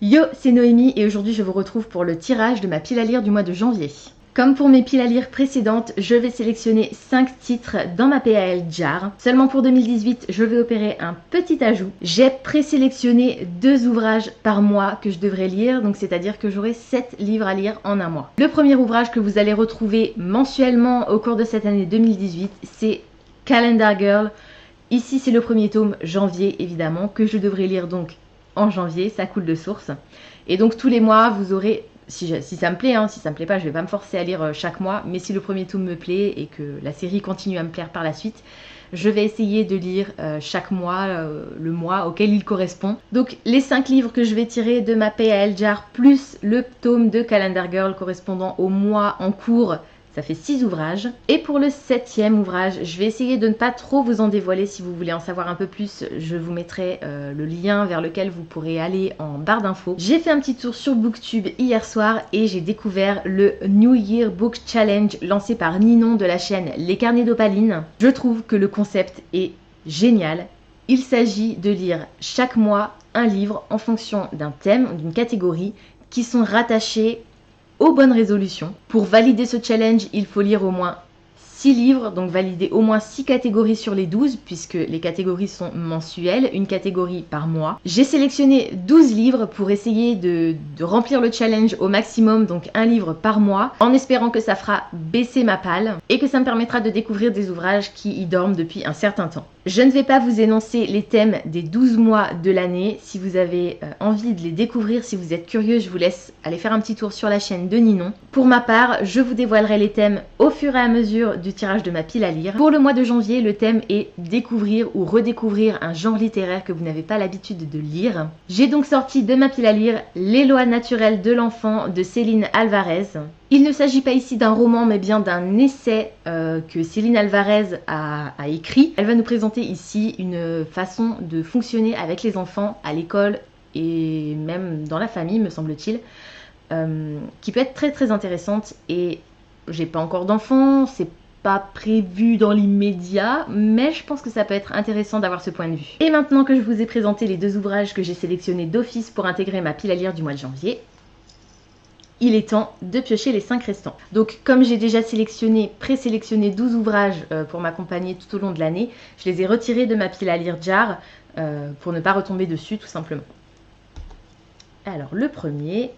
Yo, c'est Noémie et aujourd'hui je vous retrouve pour le tirage de ma pile à lire du mois de janvier. Comme pour mes piles à lire précédentes, je vais sélectionner 5 titres dans ma PAL Jar. Seulement pour 2018, je vais opérer un petit ajout. J'ai présélectionné 2 ouvrages par mois que je devrais lire, donc c'est-à-dire que j'aurai 7 livres à lire en un mois. Le premier ouvrage que vous allez retrouver mensuellement au cours de cette année 2018, c'est Calendar Girl. Ici, c'est le premier tome, janvier évidemment, que je devrais lire donc en janvier, ça coule de source. Et donc tous les mois, vous aurez, si ça me plaît, si ça me plaît pas, je vais pas me forcer à lire chaque mois, mais si le premier tome me plaît et que la série continue à me plaire par la suite, je vais essayer de lire chaque mois le mois auquel il correspond. Donc les 5 livres que je vais tirer de ma PAL Jar plus le tome de Calendar Girl correspondant au mois en cours, ça fait 6 ouvrages. Et pour le 7e ouvrage, je vais essayer de ne pas trop vous en dévoiler. Si vous voulez en savoir un peu plus, je vous mettrai le lien vers lequel vous pourrez aller en barre d'infos. J'ai fait un petit tour sur Booktube hier soir et j'ai découvert le New Year Book Challenge lancé par Ninon de la chaîne Les Carnets d'Opaline. Je trouve que le concept est génial. Il s'agit de lire chaque mois un livre en fonction d'un thème, d'une catégorie, qui sont rattachés aux bonnes résolutions. Pour valider ce challenge, il faut lire au moins 6 livres, donc valider au moins 6 catégories sur les 12, puisque les catégories sont mensuelles, une catégorie par mois. J'ai sélectionné 12 livres pour essayer de remplir le challenge au maximum, donc un livre par mois, en espérant que ça fera baisser ma palle et que ça me permettra de découvrir des ouvrages qui y dorment depuis un certain temps. Je ne vais pas vous énoncer les thèmes des 12 mois de l'année. Si vous avez envie de les découvrir, si vous êtes curieux, je vous laisse aller faire un petit tour sur la chaîne de Ninon. Pour ma part, je vous dévoilerai les thèmes au fur et à mesure du tirage de ma pile à lire. Pour le mois de janvier, le thème est découvrir ou redécouvrir un genre littéraire que vous n'avez pas l'habitude de lire. J'ai donc sorti de ma pile à lire Les lois naturelles de l'enfant de Céline Alvarez. Il ne s'agit pas ici d'un roman, mais bien d'un essai que Céline Alvarez a écrit. Elle va nous présenter ici une façon de fonctionner avec les enfants à l'école et même dans la famille, me semble-t-il, qui peut être très très intéressante. Et j'ai pas encore d'enfants, c'est pas prévu dans l'immédiat, mais je pense que ça peut être intéressant d'avoir ce point de vue. Et maintenant que je vous ai présenté les 2 ouvrages que j'ai sélectionnés d'office pour intégrer ma pile à lire du mois de janvier, il est temps de piocher les 5 restants. Donc comme j'ai déjà présélectionné 12 ouvrages pour m'accompagner tout au long de l'année, je les ai retirés de ma pile à lire Jar pour ne pas retomber dessus tout simplement. Alors le premier,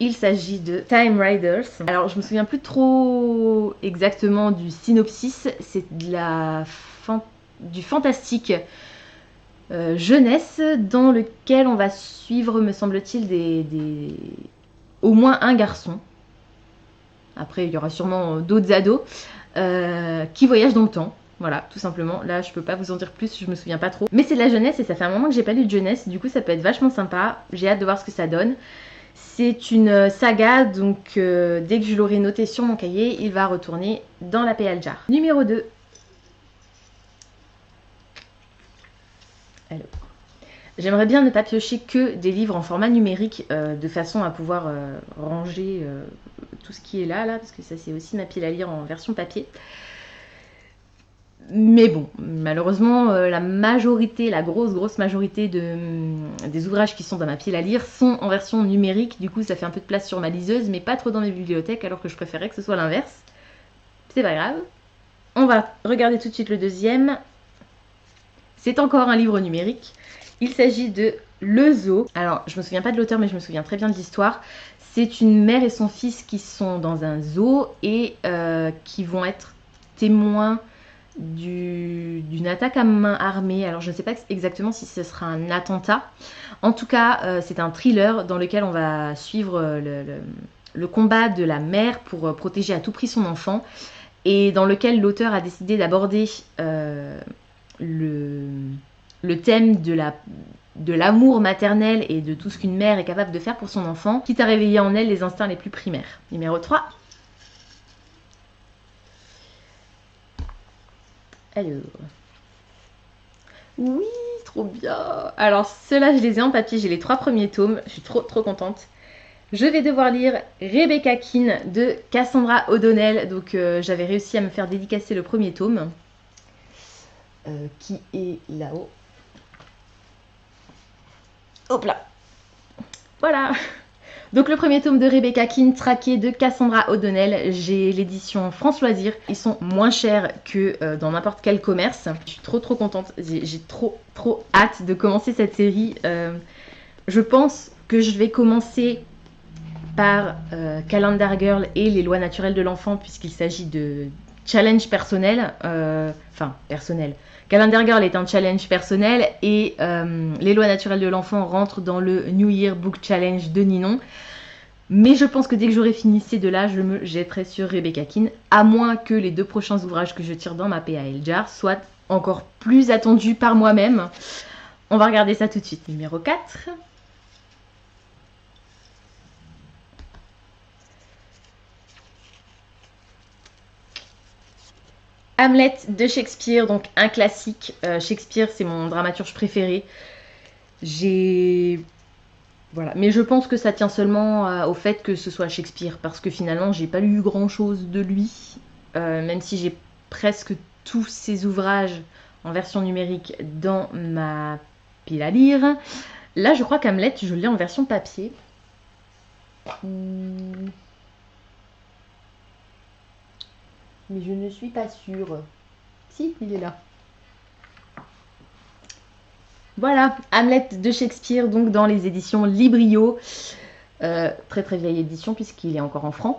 il s'agit de Time Riders. Alors je me souviens plus trop exactement du synopsis, c'est du fantastique jeunesse dans lequel on va suivre, me semble-t-il, au moins un garçon. Après, il y aura sûrement d'autres ados qui voyagent dans le temps. Voilà, tout simplement. Là, je peux pas vous en dire plus, je me souviens pas trop. Mais c'est de la jeunesse et ça fait un moment que j'ai pas lu de jeunesse. Du coup, ça peut être vachement sympa. J'ai hâte de voir ce que ça donne. C'est une saga, donc dès que je l'aurai noté sur mon cahier, il va retourner dans la PAL Jar. Numéro 2. Alors, j'aimerais bien ne pas piocher que des livres en format numérique de façon à pouvoir ranger tout ce qui est là, parce que ça c'est aussi ma pile à lire en version papier. Mais bon, malheureusement, la grosse majorité des ouvrages qui sont dans ma pile à lire sont en version numérique. Du coup, ça fait un peu de place sur ma liseuse, mais pas trop dans mes bibliothèques, alors que je préférais que ce soit l'inverse. C'est pas grave. On va regarder tout de suite le deuxième. C'est encore un livre numérique. Il s'agit de Le Zoo. Alors, je me souviens pas de l'auteur, mais je me souviens très bien de l'histoire. C'est une mère et son fils qui sont dans un zoo et qui vont être témoins d'une attaque à main armée. Alors, je ne sais pas exactement si ce sera un attentat. En tout cas, c'est un thriller dans lequel on va suivre le combat de la mère pour protéger à tout prix son enfant et dans lequel l'auteur a décidé d'aborder le thème de l'amour maternel et de tout ce qu'une mère est capable de faire pour son enfant, quitte à réveiller en elle les instincts les plus primaires. Numéro 3. Alors. Oui, trop bien. Alors, ceux-là, je les ai en papier, j'ai les 3 premiers tomes, je suis trop contente. Je vais devoir lire Rebecca Keane de Cassandra O'Donnell. Donc j'avais réussi à me faire dédicacer le premier tome qui est là-haut. Hop là. Voilà. Donc le premier tome de Rebecca Keane, Traqué de Cassandra O'Donnell. J'ai l'édition France Loisirs. Ils sont moins chers que dans n'importe quel commerce. Je suis trop contente. J'ai trop hâte de commencer cette série. Je pense que je vais commencer par Calendar Girl et les lois naturelles de l'enfant, puisqu'il s'agit de challenge personnel. Enfin, personnel. Calendar Girl est un challenge personnel et les lois naturelles de l'enfant rentrent dans le New Year Book Challenge de Ninon. Mais je pense que dès que j'aurai fini ces deux-là, je me jetterai sur Rebecca Keane, à moins que les 2 prochains ouvrages que je tire dans ma PAL Jar soient encore plus attendus par moi-même. On va regarder ça tout de suite. Numéro 4. Hamlet de Shakespeare, donc un classique. Shakespeare, c'est mon dramaturge préféré. Voilà. Mais je pense que ça tient seulement au fait que ce soit Shakespeare, parce que finalement, j'ai pas lu grand-chose de lui, même si j'ai presque tous ses ouvrages en version numérique dans ma pile à lire. Là, je crois qu'Hamlet, je l'ai en version papier. Mais je ne suis pas sûre. Si, il est là. Voilà, Hamlet de Shakespeare, donc dans les éditions Librio. Très vieille édition puisqu'il est encore en francs.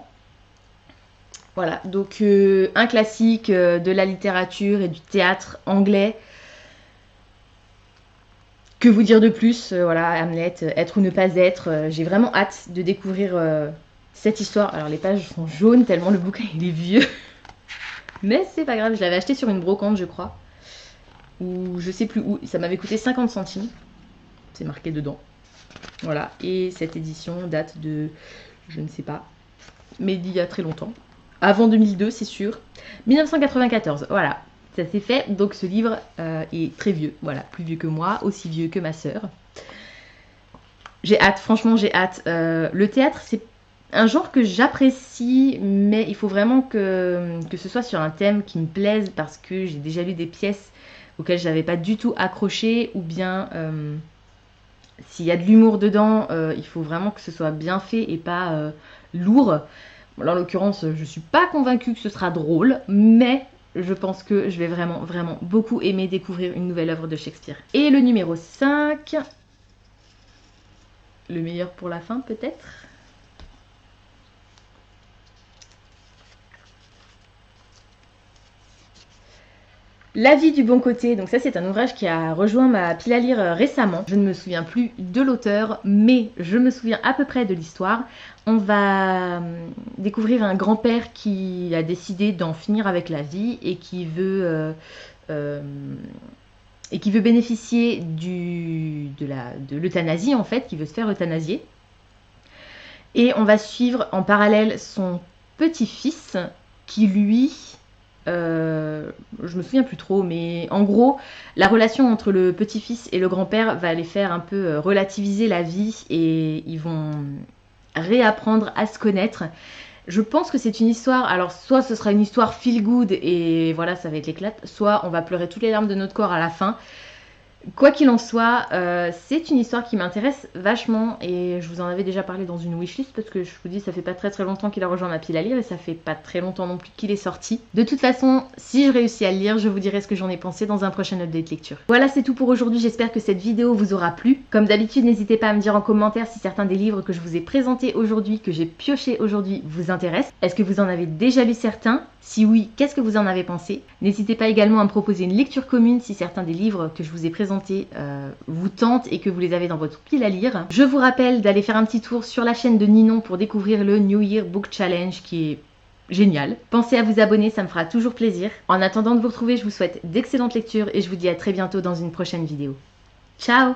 Voilà, donc un classique de la littérature et du théâtre anglais. Que vous dire de plus, voilà, Hamlet, être ou ne pas être. J'ai vraiment hâte de découvrir cette histoire. Alors les pages sont jaunes tellement le bouquin il est vieux. Mais c'est pas grave, je l'avais acheté sur une brocante, je crois. Ou je sais plus où. Ça m'avait coûté 50 centimes. C'est marqué dedans. Voilà. Et cette édition date de, je ne sais pas, mais d'il y a très longtemps. Avant 2002, c'est sûr. 1994, voilà. Ça s'est fait. Donc ce livre est très vieux. Voilà, plus vieux que moi, aussi vieux que ma sœur. J'ai hâte, franchement j'ai hâte. Le théâtre, c'est un genre que j'apprécie, mais il faut vraiment que ce soit sur un thème qui me plaise, parce que j'ai déjà lu des pièces auxquelles je n'avais pas du tout accroché, ou bien s'il y a de l'humour dedans, il faut vraiment que ce soit bien fait et pas lourd. Bon, là, en l'occurrence, je ne suis pas convaincue que ce sera drôle, mais je pense que je vais vraiment beaucoup aimer découvrir une nouvelle œuvre de Shakespeare. Et le numéro 5, le meilleur pour la fin peut-être. La vie du bon côté, donc ça c'est un ouvrage qui a rejoint ma pile à lire récemment. Je ne me souviens plus de l'auteur, mais je me souviens à peu près de l'histoire. On va découvrir un grand-père qui a décidé d'en finir avec la vie et qui veut bénéficier de l'euthanasie en fait, qui veut se faire euthanasier. Et on va suivre en parallèle son petit-fils qui lui... je me souviens plus trop, mais en gros, la relation entre le petit-fils et le grand-père va les faire un peu relativiser la vie et ils vont réapprendre à se connaître. Je pense que c'est une histoire, alors soit ce sera une histoire feel good et voilà, ça va être l'éclate, soit on va pleurer toutes les larmes de notre corps à la fin. Quoi qu'il en soit, c'est une histoire qui m'intéresse vachement et je vous en avais déjà parlé dans une wishlist parce que je vous dis ça fait pas très longtemps qu'il a rejoint ma pile à lire et ça fait pas très longtemps non plus qu'il est sorti. De toute façon, si je réussis à le lire, je vous dirai ce que j'en ai pensé dans un prochain update lecture. Voilà, c'est tout pour aujourd'hui, j'espère que cette vidéo vous aura plu. Comme d'habitude, n'hésitez pas à me dire en commentaire si certains des livres que je vous ai présentés aujourd'hui, que j'ai pioché aujourd'hui, vous intéressent. Est-ce que vous en avez déjà lu certains? Si oui, qu'est-ce que vous en avez pensé? N'hésitez pas également à me proposer une lecture commune si certains des livres que je vous ai présentés vous tentent et que vous les avez dans votre pile à lire. Je vous rappelle d'aller faire un petit tour sur la chaîne de Ninon pour découvrir le New Year Book Challenge qui est génial. Pensez à vous abonner, ça me fera toujours plaisir. En attendant de vous retrouver, je vous souhaite d'excellentes lectures et je vous dis à très bientôt dans une prochaine vidéo. Ciao!